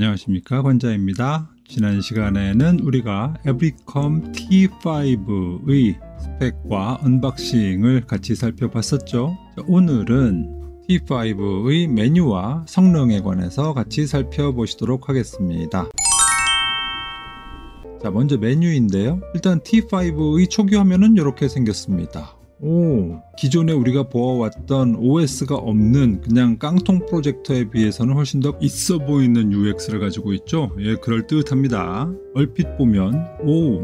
안녕하십니까, 권자입니다. 지난 시간에는 우리가 에브리컴 T5의 스펙과 언박싱을 같이 살펴봤었죠. 오늘은 T5의 메뉴와 성능에 관해서 같이 살펴보시도록 하겠습니다. 자, 먼저 메뉴인데요. 일단 T5의 초기 화면은 이렇게 생겼습니다. 기존에 우리가 보아왔던 OS가 없는 그냥 깡통 프로젝터에 비해서는 훨씬 더 있어 보이는 UX를 가지고 있죠. 예, 그럴듯합니다. 얼핏 보면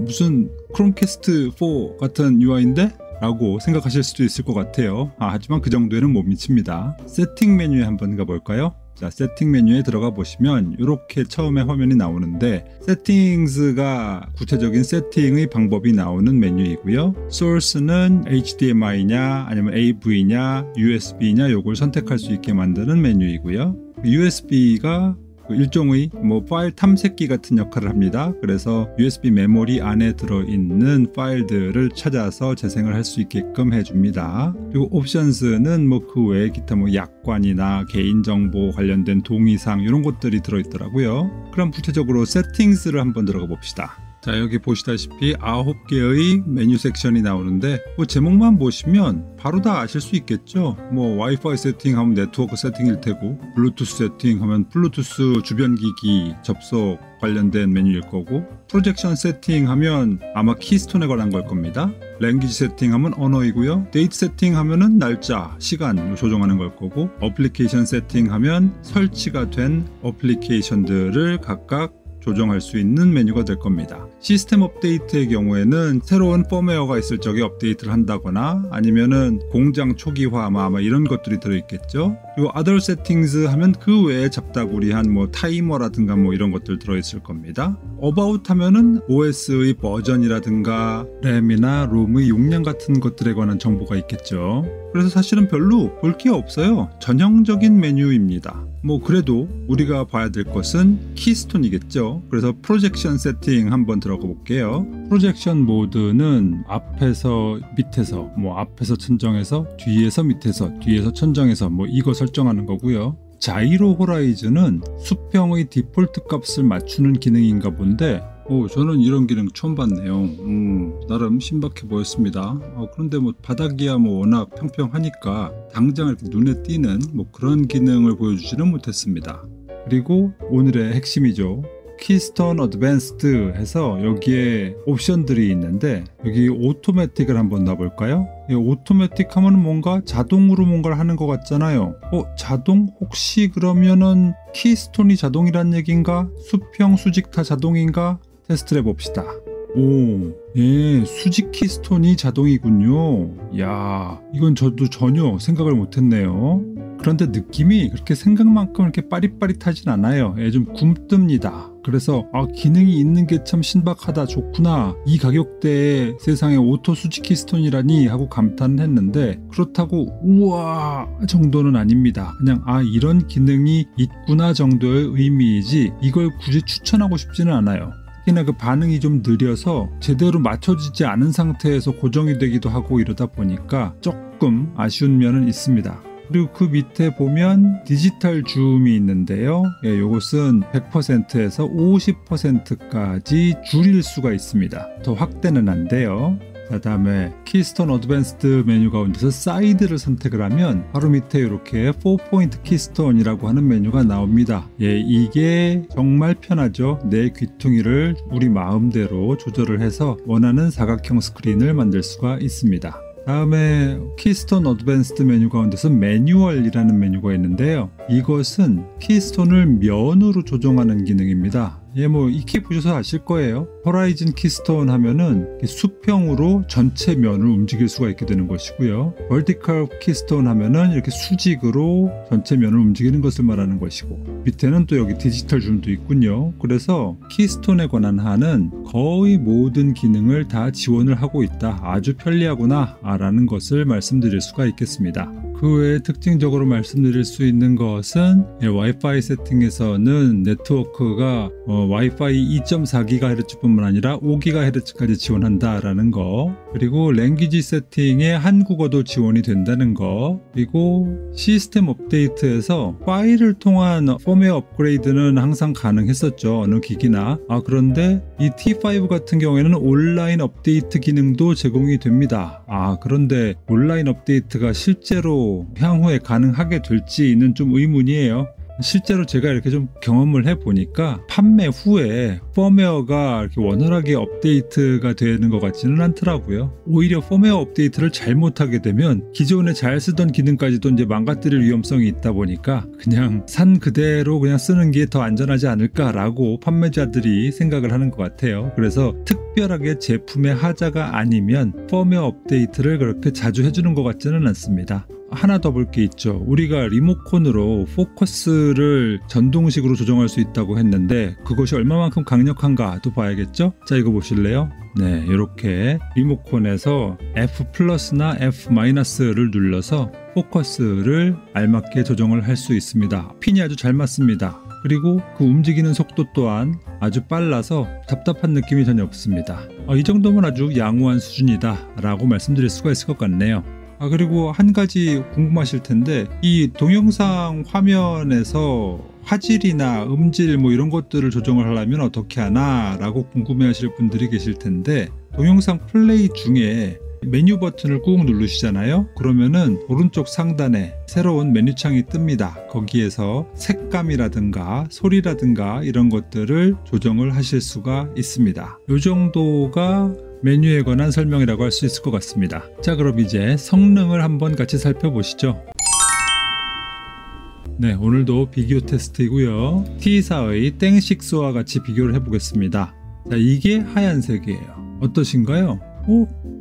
무슨 크롬캐스트 4 같은 UI인데? 라고 생각하실 수도 있을 것 같아요. 하지만 그 정도에는 못 미칩니다. 세팅 메뉴에 한번 가볼까요? 자, 세팅 메뉴에 들어가 보시면 이렇게 처음에 화면이 나오는데 세팅스가 구체적인 세팅의 방법이 나오는 메뉴이고요. 소스는 HDMI냐 아니면 AV냐 USB냐 요걸 선택할 수 있게 만드는 메뉴이고요. USB가 일종의 파일 탐색기 같은 역할을 합니다. 그래서 USB 메모리 안에 들어있는 파일들을 찾아서 재생을 할 수 있게끔 해줍니다. 그리고 옵션스는 그 외에 기타 약관이나 개인정보 관련된 동의사항 이런 것들이 들어있더라고요. 그럼 구체적으로 세팅스를 한번 들어가 봅시다. 자, 여기 보시다시피 9개의 메뉴 섹션이 나오는데 제목만 보시면 바로 다 아실 수 있겠죠. 와이파이 세팅하면 네트워크 세팅일 테고, 블루투스 세팅하면 블루투스 주변 기기 접속 관련된 메뉴일 거고, 프로젝션 세팅하면 아마 키스톤에 관한 걸 겁니다. 랭귀지 세팅하면 언어이고요. 데이트 세팅하면은 날짜, 시간 조정하는 걸 거고, 어플리케이션 세팅하면 설치가 된 어플리케이션들을 각각 조정할 수 있는 메뉴가 될 겁니다. 시스템 업데이트의 경우에는 새로운 펌웨어가 있을 적에 업데이트를 한다거나 아니면은 공장 초기화 아마 이런 것들이 들어있겠죠. 그리고 other settings 하면 그 외에 잡다구리한 타이머라든가 이런 것들 들어있을 겁니다. about 하면은 OS의 버전이라든가 램이나 롬의 용량 같은 것들에 관한 정보가 있겠죠. 그래서 사실은 별로 볼 게 없어요. 전형적인 메뉴입니다. 그래도 우리가 봐야 될 것은 키스톤이겠죠. 그래서 프로젝션 세팅 한번 들어가 볼게요. 프로젝션 모드는 앞에서 밑에서 앞에서 천정해서 뒤에서 밑에서 뒤에서 천정해서 이거 설정하는 거고요. 자이로 호라이즌은 수평의 디폴트 값을 맞추는 기능인가 본데 저는 이런 기능 처음 봤네요. 나름 신박해 보였습니다. 그런데 바닥이야 워낙 평평하니까 당장 이렇게 눈에 띄는 그런 기능을 보여주지는 못했습니다. 그리고 오늘의 핵심이죠. 키스톤 어드밴스드 해서 여기에 옵션들이 있는데 여기 오토매틱을 한번 놔볼까요? 오토매틱 하면 뭔가 자동으로 뭔가를 하는 것 같잖아요. 자동? 혹시 그러면은 키스톤이 자동이란 얘기인가? 수평 수직 다 자동인가? 테스트를 해봅시다. 수직 키스톤이 자동이군요. 야, 이건 저도 전혀 생각을 못했네요. 그런데 느낌이 그렇게 생각만큼 이렇게 빠릿빠릿하진 않아요. 좀 굼뜹니다. 그래서 기능이 있는 게 참 신박하다, 좋구나, 이 가격대에 세상에 오토 수직 키스톤이라니 하고 감탄을 했는데, 그렇다고 우와 정도는 아닙니다. 그냥 이런 기능이 있구나 정도의 의미이지 이걸 굳이 추천하고 싶지는 않아요. 특히나 그 반응이 좀 느려서 제대로 맞춰지지 않은 상태에서 고정이 되기도 하고 이러다 보니까 조금 아쉬운 면은 있습니다. 그리고 그 밑에 보면 디지털 줌이 있는데요. 이것은 100%에서 50%까지 줄일 수가 있습니다. 더 확대는 안 돼요. 그 다음에 키스톤 어드밴스드 메뉴 가운데서 사이드를 선택을 하면 바로 밑에 이렇게 4포인트 키스톤이라고 하는 메뉴가 나옵니다. 이게 정말 편하죠. 내 귀퉁이를 우리 마음대로 조절을 해서 원하는 사각형 스크린을 만들 수가 있습니다. 다음에 키스톤 어드밴스드 메뉴 가운데서 매뉴얼이라는 메뉴가 있는데요. 이것은 키스톤을 면으로 조정하는 기능입니다. 익히 보셔서 아실 거예요. 호라이즌 키스톤 하면은 수평으로 전체 면을 움직일 수가 있게 되는 것이고요. 버티컬 키스톤 하면은 이렇게 수직으로 전체 면을 움직이는 것을 말하는 것이고, 밑에는 또 여기 디지털 줌도 있군요. 그래서 키스톤에 관한 한은 거의 모든 기능을 다 지원을 하고 있다. 아주 편리하구나 라는 것을 말씀드릴 수가 있겠습니다. 그 외에 특징적으로 말씀드릴 수 있는 것은 와이파이 세팅에서는 네트워크가 와이파이 2.4GHz 뿐만 아니라 5GHz까지 지원한다라는 거, 그리고 랭귀지 세팅에 한국어도 지원이 된다는 거, 그리고 시스템 업데이트에서 파일을 통한 펌웨어 업그레이드는 항상 가능했었죠. 어느 기기나. 그런데 이 T5 같은 경우에는 온라인 업데이트 기능도 제공이 됩니다. 그런데 온라인 업데이트가 실제로 향후에 가능하게 될지는 좀 의문이에요. 실제로 제가 이렇게 좀 경험을 해보니까 판매 후에 펌웨어가 이렇게 원활하게 업데이트가 되는 것 같지는 않더라고요. 오히려 펌웨어 업데이트를 잘못하게 되면 기존에 잘 쓰던 기능까지도 이제 망가뜨릴 위험성이 있다 보니까 그냥 산 그대로 그냥 쓰는 게 더 안전하지 않을까라고 판매자들이 생각을 하는 것 같아요. 그래서 특별하게 제품의 하자가 아니면 펌웨어 업데이트를 그렇게 자주 해주는 것 같지는 않습니다. 하나 더 볼 게 있죠. 우리가 리모컨으로 포커스를 전동식으로 조정할 수 있다고 했는데 그것이 얼마만큼 강력한가도 봐야겠죠? 자, 이거 보실래요? 네, 이렇게 리모컨에서 F+나 F-를 눌러서 포커스를 알맞게 조정을 할 수 있습니다. 핀이 아주 잘 맞습니다. 그리고 그 움직이는 속도 또한 아주 빨라서 답답한 느낌이 전혀 없습니다. 이 정도면 아주 양호한 수준이다 라고 말씀드릴 수가 있을 것 같네요. 그리고 한 가지 궁금하실 텐데, 이 동영상 화면에서 화질이나 음질 이런 것들을 조정을 하려면 어떻게 하나 라고 궁금해 하실 분들이 계실 텐데, 동영상 플레이 중에 메뉴 버튼을 꾹 누르시잖아요. 그러면은 오른쪽 상단에 새로운 메뉴창이 뜹니다. 거기에서 색감이라든가 소리라든가 이런 것들을 조정을 하실 수가 있습니다. 이 정도가 메뉴에 관한 설명이라고 할 수 있을 것 같습니다. 자, 그럼 이제 성능을 한번 같이 살펴보시죠. 네, 오늘도 비교 테스트이고요. T4의 땡6와 같이 비교를 해보겠습니다. 자, 이게 하얀색이에요. 어떠신가요?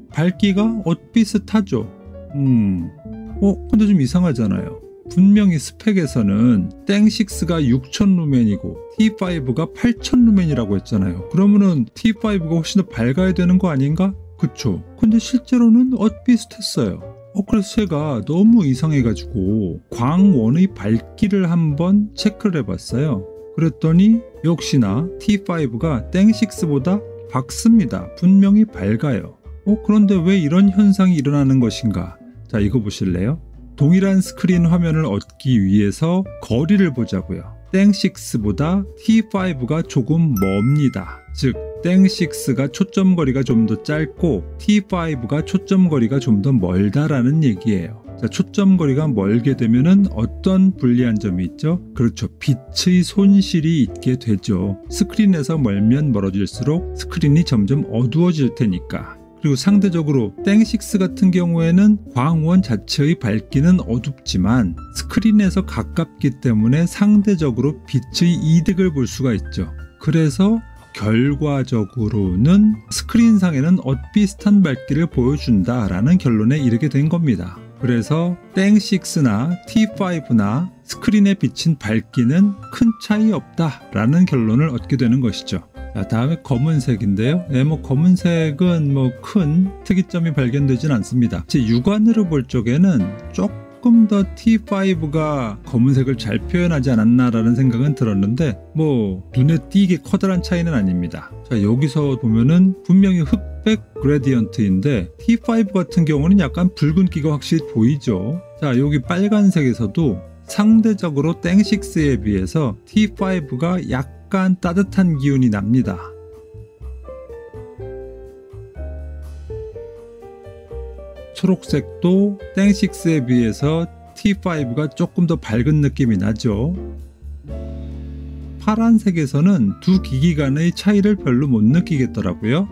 밝기가 비슷하죠? 근데 좀 이상하잖아요. 분명히 스펙에서는 땡6가 6000루멘이고 T5가 8000루멘이라고 했잖아요. 그러면은 T5가 훨씬 더 밝아야 되는 거 아닌가? 그쵸? 근데 실제로는 비슷했어요. 그래서 제가 너무 이상해가지고 광원의 밝기를 한번 체크를 해봤어요. 그랬더니 역시나 T5가 땡6보다 밝습니다. 분명히 밝아요. 그런데 왜 이런 현상이 일어나는 것인가? 자, 이거 보실래요? 동일한 스크린 화면을 얻기 위해서 거리를 보자고요. 땡6보다 T5가 조금 멉니다. 즉 땡6가 초점거리가 좀 더 짧고 T5가 초점거리가 좀 더 멀다라는 얘기예요. 자, 초점거리가 멀게 되면은 어떤 불리한 점이 있죠? 그렇죠. 빛의 손실이 있게 되죠. 스크린에서 멀면 멀어질수록 스크린이 점점 어두워질 테니까. 그리고 상대적으로 땡6 같은 경우에는 광원 자체의 밝기는 어둡지만 스크린에서 가깝기 때문에 상대적으로 빛의 이득을 볼 수가 있죠. 그래서 결과적으로는 스크린상에는 비슷한 밝기를 보여준다라는 결론에 이르게 된 겁니다. 그래서 땡6나 T5나 스크린에 비친 밝기는 큰 차이 없다라는 결론을 얻게 되는 것이죠. 자, 다음에 검은색인데요. 검은색은 큰 특이점이 발견되진 않습니다. 제 육안으로 볼 적에는 조금 더 T5가 검은색을 잘 표현하지 않았나라는 생각은 들었는데 눈에 띄게 커다란 차이는 아닙니다. 자, 여기서 보면은 분명히 흑백 그레디언트인데 T5 같은 경우는 약간 붉은기가 확실히 보이죠. 자, 여기 빨간색에서도 상대적으로 땡6에 비해서 T5가 약간 따뜻한 기운이 납니다. 초록색도 땡6에 비해서 T5가 조금 더 밝은 느낌이 나죠. 파란색에서는 두 기기 간의 차이를 별로 못 느끼겠더라고요.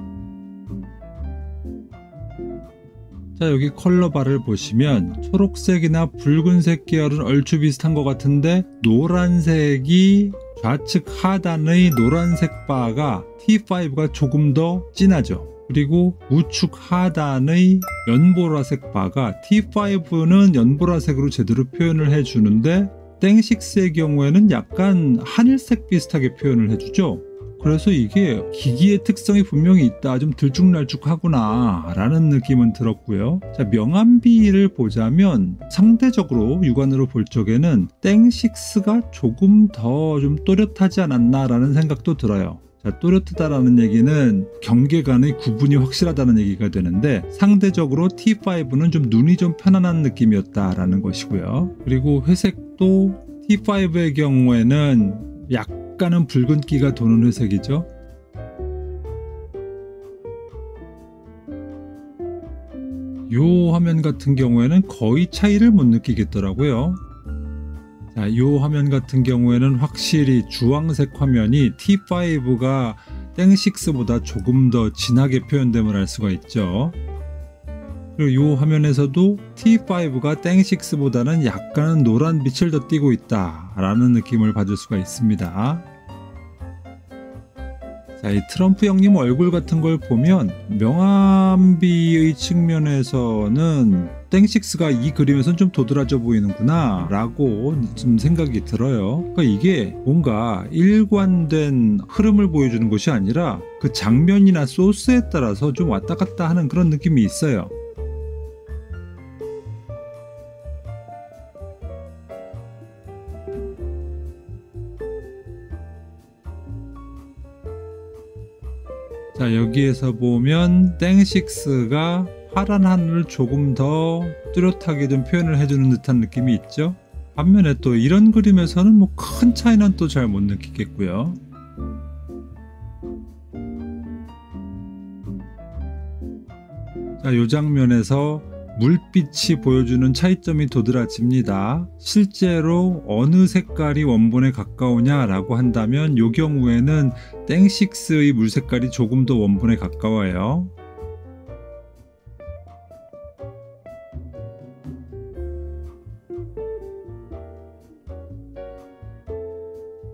자, 여기 컬러바를 보시면 초록색이나 붉은색 계열은 얼추 비슷한 것 같은데 노란색이 좌측 하단의 노란색 바가 T5가 조금 더 진하죠. 그리고 우측 하단의 연보라색 바가 T5는 연보라색으로 제대로 표현을 해주는데 땡6의 경우에는 약간 하늘색 비슷하게 표현을 해주죠. 그래서 이게 기기의 특성이 분명히 있다. 좀 들쭉날쭉하구나 라는 느낌은 들었고요. 자, 명암비를 보자면 상대적으로 육안으로 볼 적에는 땡6가 조금 더 좀 또렷하지 않았나 라는 생각도 들어요. 자, 또렷하다라는 얘기는 경계간의 구분이 확실하다는 얘기가 되는데 상대적으로 T5는 좀 눈이 좀 편안한 느낌이었다라는 것이고요. 그리고 회색도 T5의 경우에는 약간은 붉은기가 도는 회색이죠. 이 화면 같은 경우에는 거의 차이를 못 느끼겠더라고요. 자, 이 화면 같은 경우에는 확실히 주황색 화면이 T5가 땡6보다 조금 더 진하게 표현됨을 알 수가 있죠. 그리고 이 화면에서도 T5가 땡6보다는 약간은 노란 빛을 더 띠고 있다 라는 느낌을 받을 수가 있습니다. 자, 이 트럼프 형님 얼굴 같은 걸 보면 명암비의 측면에서는 땡6가 이 그림에서는 좀 도드라져 보이는구나 라고 좀 생각이 들어요. 그러니까 이게 뭔가 일관된 흐름을 보여주는 것이 아니라 그 장면이나 소스에 따라서 좀 왔다 갔다 하는 그런 느낌이 있어요. 자, 여기에서 보면 땡6가 파란 하늘을 조금 더 뚜렷하게 좀 표현을 해주는 듯한 느낌이 있죠. 반면에 또 이런 그림에서는 뭐 큰 차이는 또 잘 못 느끼겠고요. 자, 이 장면에서 물빛이 보여주는 차이점이 도드라집니다. 실제로 어느 색깔이 원본에 가까우냐 라고 한다면 이 경우에는 땡6의 물 색깔이 조금 더 원본에 가까워요.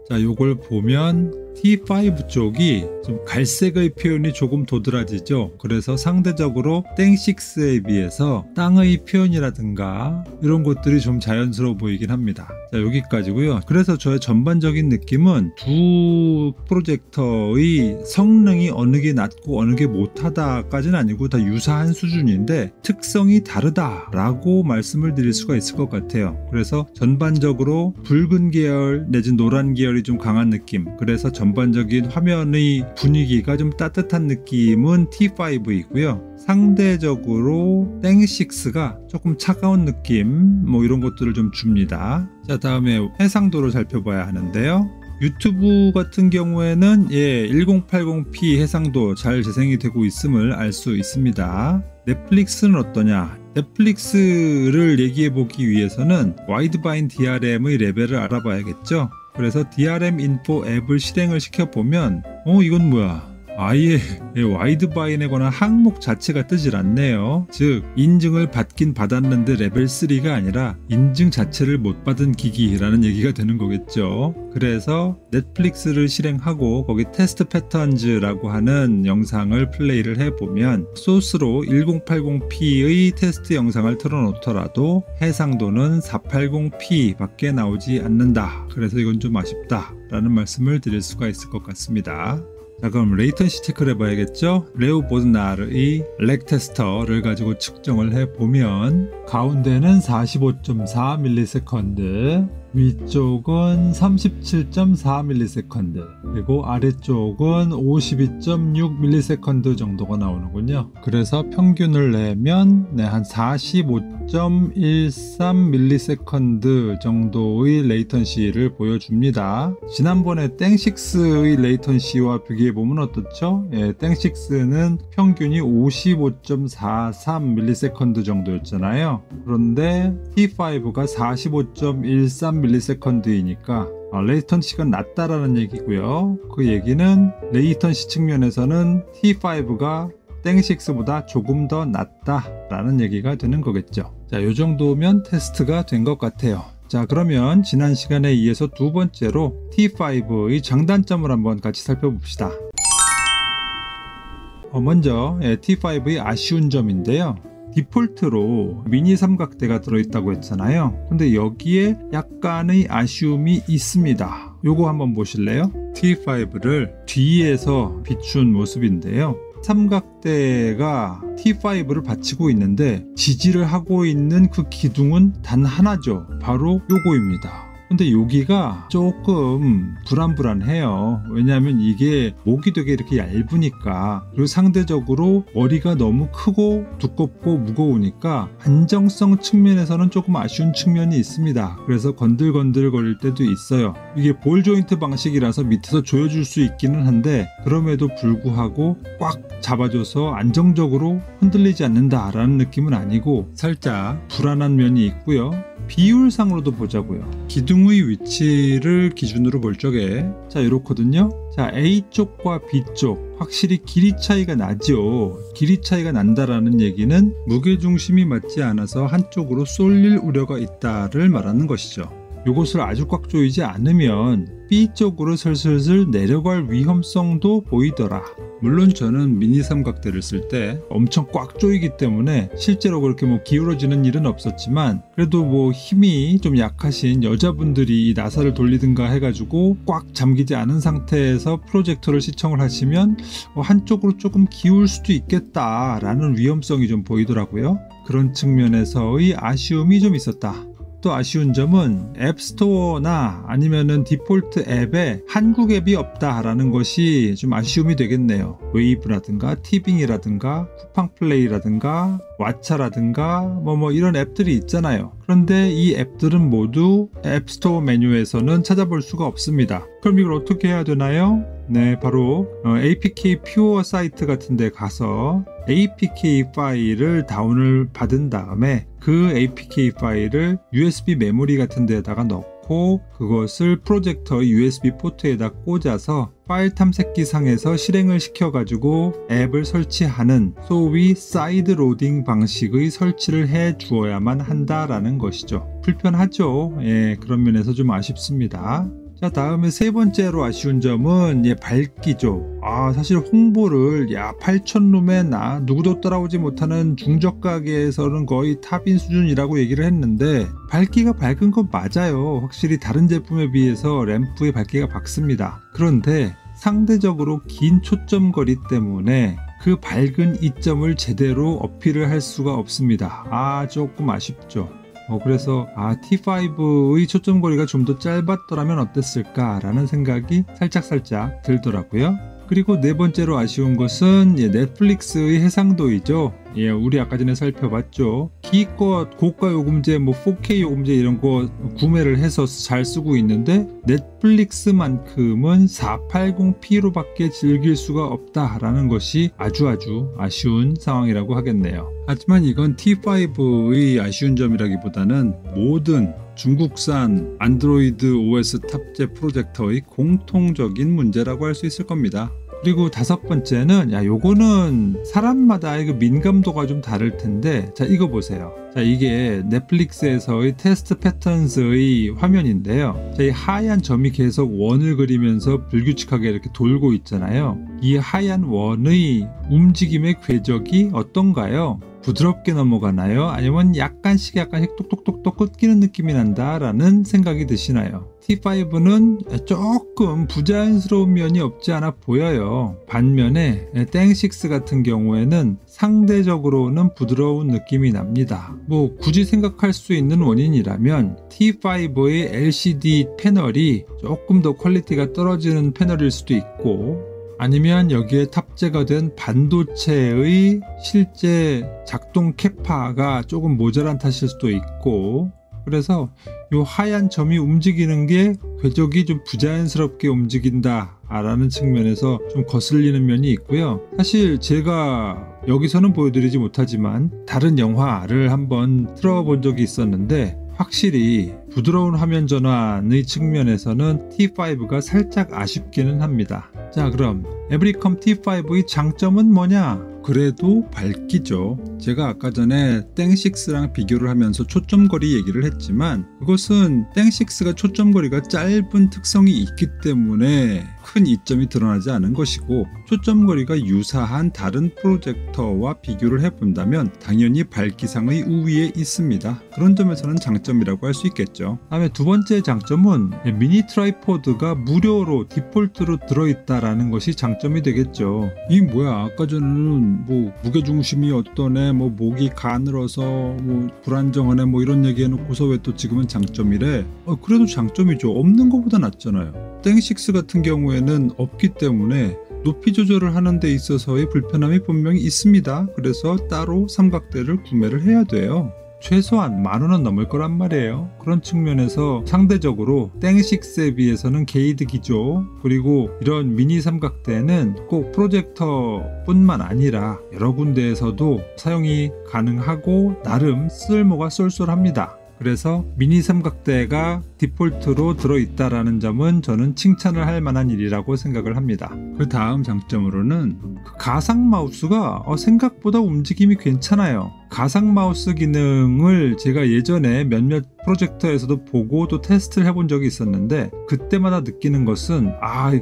자, 요걸 보면 T5 쪽이 좀 갈색의 표현이 조금 도드라지죠. 그래서 상대적으로 땡6에 비해서 땅의 표현이라든가 이런 것들이 좀 자연스러워 보이긴 합니다. 자, 여기까지고요. 그래서 저의 전반적인 느낌은 두 프로젝터의 성능이 어느 게 낮고 어느 게 못하다까지는 아니고 다 유사한 수준인데 특성이 다르다라고 말씀을 드릴 수가 있을 것 같아요. 그래서 전반적으로 붉은 계열 내지 노란 계열이 좀 강한 느낌, 그래서 전반적인 화면의 분위기가 좀 따뜻한 느낌은 T5이고요. 상대적으로 땡6가 조금 차가운 느낌 뭐 이런 것들을 좀 줍니다. 자, 다음에 해상도를 살펴봐야 하는데요. 유튜브 같은 경우에는 1080p 해상도 잘 재생이 되고 있음을 알 수 있습니다. 넷플릭스는 어떠냐? 넷플릭스를 얘기해 보기 위해서는 와이드바인 DRM의 레벨을 알아봐야겠죠. 그래서 DRM 인포 앱을 실행을 시켜보면 이건 뭐야? 아예 와이드바인에 관한 항목 자체가 뜨질 않네요. 즉 인증을 받긴 받았는데 레벨 3가 아니라 인증 자체를 못 받은 기기라는 얘기가 되는 거겠죠. 그래서 넷플릭스를 실행하고 거기 테스트 패턴즈라고 하는 영상을 플레이를 해보면 소스로 1080p의 테스트 영상을 틀어놓더라도 해상도는 480p 밖에 나오지 않는다. 그래서 이건 좀 아쉽다 라는 말씀을 드릴 수가 있을 것 같습니다. 자, 그럼 레이턴시 체크를 해봐야겠죠. 레오보드나르의 렉 테스터를 가지고 측정을 해보면 가운데는 45.4ms, 위쪽은 37.4ms, 그리고 아래쪽은 52.6ms 정도가 나오는군요. 그래서 평균을 내면 한 45.13ms 정도의 레이턴시를 보여줍니다. 지난번에 땡6의 레이턴시와 비교해보면 어떻죠? 땡6는 평균이 55.43ms 정도였잖아요. 그런데 T5가 45.13ms이니까 레이턴시가 낮다라는 얘기고요. 그 얘기는 레이턴시 측면에서는 T5가 땡6보다 조금 더 낫다라는 얘기가 되는 거겠죠. 자, 요 정도면 테스트가 된 것 같아요. 자, 그러면 지난 시간에 이어서 두 번째로 T5의 장단점을 한번 같이 살펴봅시다. 먼저 T5의 아쉬운 점인데요. 디폴트로 미니 삼각대가 들어있다고 했잖아요. 근데 여기에 약간의 아쉬움이 있습니다. 요거 한번 보실래요? T5를 뒤에서 비춘 모습인데요. 삼각대가 T5를 받치고 있는데 지지를 하고 있는 그 기둥은 단 하나죠. 바로 요거입니다. 근데 여기가 조금 불안해요. 왜냐하면 이게 목이 되게 이렇게 얇으니까, 그리고 상대적으로 머리가 너무 크고 두껍고 무거우니까 안정성 측면에서는 조금 아쉬운 측면이 있습니다. 그래서 건들건들 거릴 때도 있어요. 이게 볼 조인트 방식이라서 밑에서 조여줄 수 있기는 한데, 그럼에도 불구하고 꽉 잡아줘서 안정적으로 흔들리지 않는다라는 느낌은 아니고 살짝 불안한 면이 있고요. 비율상으로도 보자고요. 기둥의 위치를 기준으로 볼 적에 자 이렇거든요. 자 A쪽과 B쪽 확실히 길이 차이가 나죠. 길이 차이가 난다라는 얘기는 무게중심이 맞지 않아서 한쪽으로 쏠릴 우려가 있다를 말하는 것이죠. 이것을 아주 꽉 조이지 않으면 B쪽으로 슬슬 내려갈 위험성도 보이더라. 물론 저는 미니 삼각대를 쓸 때 엄청 꽉 조이기 때문에 실제로 그렇게 기울어지는 일은 없었지만, 그래도 힘이 좀 약하신 여자분들이 이 나사를 돌리든가 해가지고 꽉 잠기지 않은 상태에서 프로젝터를 시청을 하시면 한쪽으로 조금 기울 수도 있겠다라는 위험성이 좀 보이더라고요. 그런 측면에서의 아쉬움이 좀 있었다. 또 아쉬운 점은 앱스토어나 아니면은 디폴트 앱에 한국 앱이 없다라는 것이 좀 아쉬움이 되겠네요. 웨이브라든가 티빙이라든가 쿠팡플레이라든가 왓챠라든가 이런 앱들이 있잖아요. 그런데 이 앱들은 모두 앱스토어 메뉴에서는 찾아볼 수가 없습니다. 그럼 이걸 어떻게 해야 되나요? 네, 바로 APK 퓨어 사이트 같은 데 가서 APK 파일을 다운을 받은 다음에 그 APK 파일을 USB 메모리 같은 데다가 넣고 그것을 프로젝터의 USB 포트에다 꽂아서 파일 탐색기 상에서 실행을 시켜가지고 앱을 설치하는 소위 사이드 로딩 방식의 설치를 해 주어야만 한다라는 것이죠. 불편하죠. 예, 그런 면에서 좀 아쉽습니다. 자, 다음에 세 번째로 아쉬운 점은 밝기죠. 사실 홍보를 8,000룸에 누구도 따라오지 못하는 중저가계에서는 거의 탑인 수준이라고 얘기를 했는데, 밝기가 밝은 건 맞아요. 확실히 다른 제품에 비해서 램프의 밝기가 밝습니다. 그런데 상대적으로 긴 초점거리 때문에 그 밝은 이점을 제대로 어필을 할 수가 없습니다. 조금 아쉽죠. 그래서 T5의 초점거리가 좀 더 짧았더라면 어땠을까 라는 생각이 살짝 들더라고요. 그리고 네 번째로 아쉬운 것은 넷플릭스의 해상도이죠. 우리 아까 전에 살펴봤죠. 기껏 고가 요금제 4K 요금제 이런 거 구매를 해서 잘 쓰고 있는데 넷플릭스만큼은 480p로 밖에 즐길 수가 없다라는 것이 아주 아쉬운 상황이라고 하겠네요. 하지만 이건 T5의 아쉬운 점이라기보다는 모든 중국산 안드로이드 OS 탑재 프로젝터의 공통적인 문제라고 할 수 있을 겁니다. 그리고 다섯 번째는 요거는 사람마다의 그 민감도가 좀 다를 텐데, 자 이거 보세요. 자 이게 넷플릭스에서의 테스트 패턴스의 화면인데요. 자, 이 하얀 점이 계속 원을 그리면서 불규칙하게 이렇게 돌고 있잖아요. 이 하얀 원의 움직임의 궤적이 어떤가요? 부드럽게 넘어가나요? 아니면 약간씩 똑똑똑똑 끊기는 느낌이 난다라는 생각이 드시나요? T5는 조금 부자연스러운 면이 없지 않아 보여요. 반면에 땡식스 같은 경우에는 상대적으로는 부드러운 느낌이 납니다. 굳이 생각할 수 있는 원인이라면 T5의 LCD 패널이 조금 더 퀄리티가 떨어지는 패널일 수도 있고, 아니면 여기에 탑재가 된 반도체의 실제 작동 캐파가 조금 모자란 탓일 수도 있고, 그래서 이 하얀 점이 움직이는 게 궤적이 좀 부자연스럽게 움직인다 라는 측면에서 좀 거슬리는 면이 있고요. 사실 제가 여기서는 보여드리지 못하지만 다른 영화를 한번 틀어본 적이 있었는데, 확실히 부드러운 화면 전환의 측면에서는 T5가 살짝 아쉽기는 합니다. 자, 그럼 에브리컴 T5의 장점은 뭐냐? 그래도 밝기죠. 제가 아까 전에 땡식스랑 비교를 하면서 초점거리 얘기를 했지만, 그것은 땡식스가 초점거리가 짧은 특성이 있기 때문에 큰 이점이 드러나지 않은 것이고 초점거리가 유사한 다른 프로젝터와 비교를 해본다면 당연히 밝기상의 우위에 있습니다. 그런 점에서는 장점이라고 할 수 있겠죠. 다음에 두 번째 장점은 미니 트라이포드가 무료로 디폴트로 들어있다라는 것이 장점이 되겠죠. 이 뭐야, 아까 전에는 뭐 무게중심이 어떠네, 뭐 목이 가늘어서 뭐 불안정하네, 뭐 이런 얘기 해놓고서 왜 또 지금은 장점이래? 그래도 장점이죠. 없는 것보다 낫잖아요. 땡6 같은 경우에는 없기 때문에 높이 조절을 하는 데 있어서의 불편함이 분명히 있습니다. 그래서 따로 삼각대를 구매를 해야 돼요. 최소한 10,000원은 넘을 거란 말이에요. 그런 측면에서 상대적으로 땡6에 비해서는 게이득이죠. 그리고 이런 미니 삼각대는 꼭 프로젝터 뿐만 아니라 여러 군데에서도 사용이 가능하고 나름 쓸모가 쏠쏠합니다. 그래서 미니 삼각대가 디폴트로 들어있다라는 점은 저는 칭찬을 할 만한 일이라고 생각을 합니다. 그 다음 장점으로는 가상 마우스가 생각보다 움직임이 괜찮아요. 가상 마우스 기능을 제가 예전에 몇몇 프로젝터에서도 보고 또 테스트를 해본 적이 있었는데 그때마다 느끼는 것은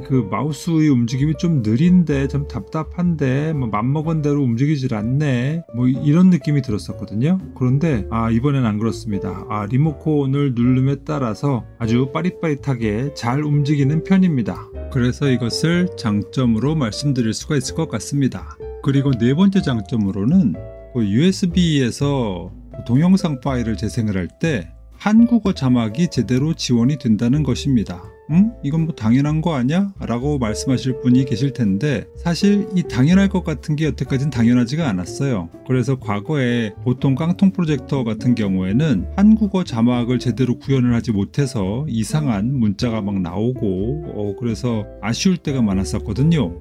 그 마우스의 움직임이 좀 느린데 좀 답답한데 뭐 맘먹은 대로 움직이질 않네 뭐 이런 느낌이 들었었거든요. 그런데 이번엔 안 그렇습니다. 리모컨을 누름에 따라서 아주 빠릿빠릿하게 잘 움직이는 편입니다. 그래서 이것을 장점으로 말씀드릴 수가 있을 것 같습니다. 그리고 네 번째 장점으로는 USB에서 동영상 파일을 재생을 할 때 한국어 자막이 제대로 지원이 된다는 것입니다. 이건 뭐 당연한 거 아니야? 라고 말씀하실 분이 계실 텐데 사실 이 당연할 것 같은 게 여태까지는 당연하지가 않았어요. 그래서 과거에 보통 깡통 프로젝터 같은 경우에는 한국어 자막을 제대로 구현을 하지 못해서 이상한 문자가 막 나오고 그래서 아쉬울 때가 많았었거든요.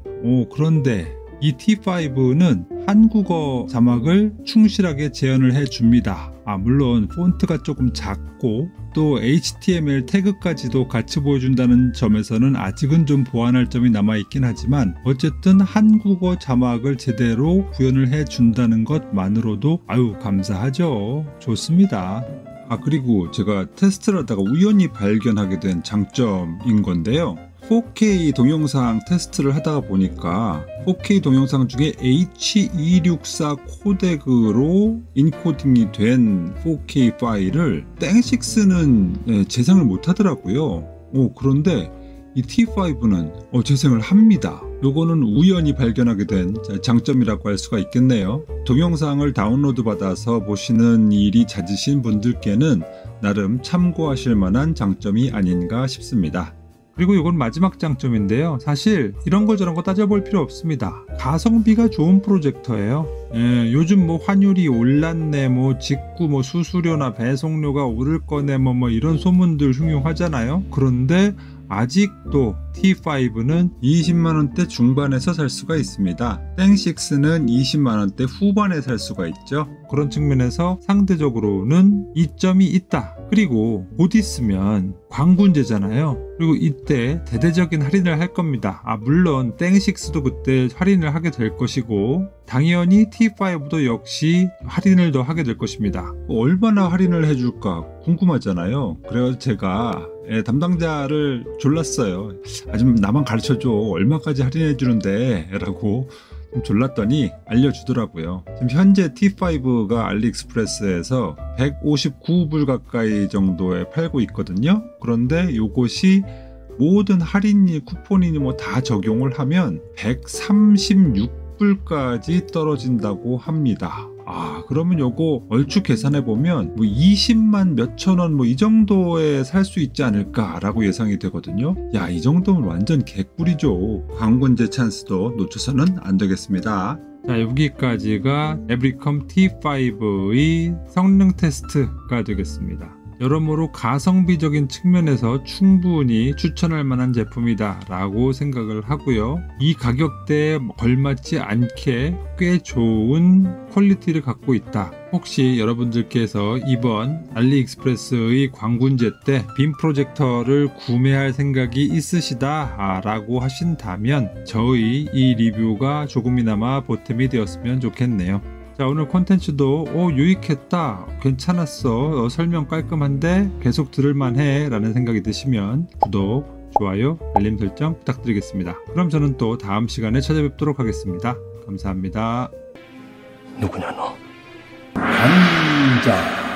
그런데 이 T5는 한국어 자막을 충실하게 재현을 해줍니다. 물론 폰트가 조금 작고 또 HTML 태그까지도 같이 보여준다는 점에서는 아직은 좀 보완할 점이 남아있긴 하지만 어쨌든 한국어 자막을 제대로 구현을 해준다는 것만으로도 감사하죠. 좋습니다. 그리고 제가 테스트를 하다가 우연히 발견하게 된 장점인 건데요. 4K 동영상 테스트를 하다가 보니까 4K 동영상 중에 H264 코덱으로 인코딩이 된 4K 파일을 땡6는 재생을 못하더라고요. 그런데 이 T5는 재생을 합니다. 요거는 우연히 발견하게 된 장점이라고 할 수가 있겠네요. 동영상을 다운로드 받아서 보시는 일이 잦으신 분들께는 나름 참고하실 만한 장점이 아닌가 싶습니다. 그리고 이건 마지막 장점인데요. 사실 이런 거 저런 거 따져볼 필요 없습니다. 가성비가 좋은 프로젝터예요. 요즘 뭐 환율이 올랐네, 뭐 직구 뭐 수수료나 배송료가 오를 거네, 뭐 이런 소문들 흉흉하잖아요. 그런데 아직도 T5는 20만원대 중반에서 살 수가 있습니다. 땡6는 20만원대 후반에 살 수가 있죠. 그런 측면에서 상대적으로는 이점이 있다. 그리고 곧 있으면 광군제잖아요. 그리고 이때 대대적인 할인을 할 겁니다. 물론 땡6도 그때 할인을 하게 될 것이고 당연히 T5도 역시 할인을 더 하게 될 것입니다. 얼마나 할인을 해줄까 궁금하잖아요. 그래서 제가 담당자를 졸랐어요. 좀 나만 가르쳐줘. 얼마까지 할인해 주는데 라고 좀 졸랐더니 알려주더라고요. 지금 현재 T5가 알리익스프레스에서 159불 가까이 정도에 팔고 있거든요. 그런데 요것이 모든 할인이 쿠폰이니 뭐 다 적용을 하면 136불까지 떨어진다고 합니다. 그러면 요거 얼추 계산해 보면 뭐 20만 몇천 원 뭐 이 정도에 살 수 있지 않을까 라고 예상이 되거든요. 이 정도면 완전 개꿀이죠. 광군제 찬스도 놓쳐서는 안 되겠습니다. 자, 여기까지가 에브리컴 T5의 성능 테스트가 되겠습니다. 여러모로 가성비적인 측면에서 충분히 추천할 만한 제품이다 라고 생각을 하고요. 이 가격대에 걸맞지 않게 꽤 좋은 퀄리티를 갖고 있다. 혹시 여러분들께서 이번 알리익스프레스의 광군제 때 빔 프로젝터를 구매할 생각이 있으시다 라고 하신다면 저의 이 리뷰가 조금이나마 보탬이 되었으면 좋겠네요. 자, 오늘 콘텐츠도 유익했다, 괜찮았어, 설명 깔끔한데 계속 들을만해 라는 생각이 드시면 구독, 좋아요, 알림 설정 부탁드리겠습니다. 그럼 저는 또 다음 시간에 찾아뵙도록 하겠습니다. 감사합니다. 누구냐 너? 한자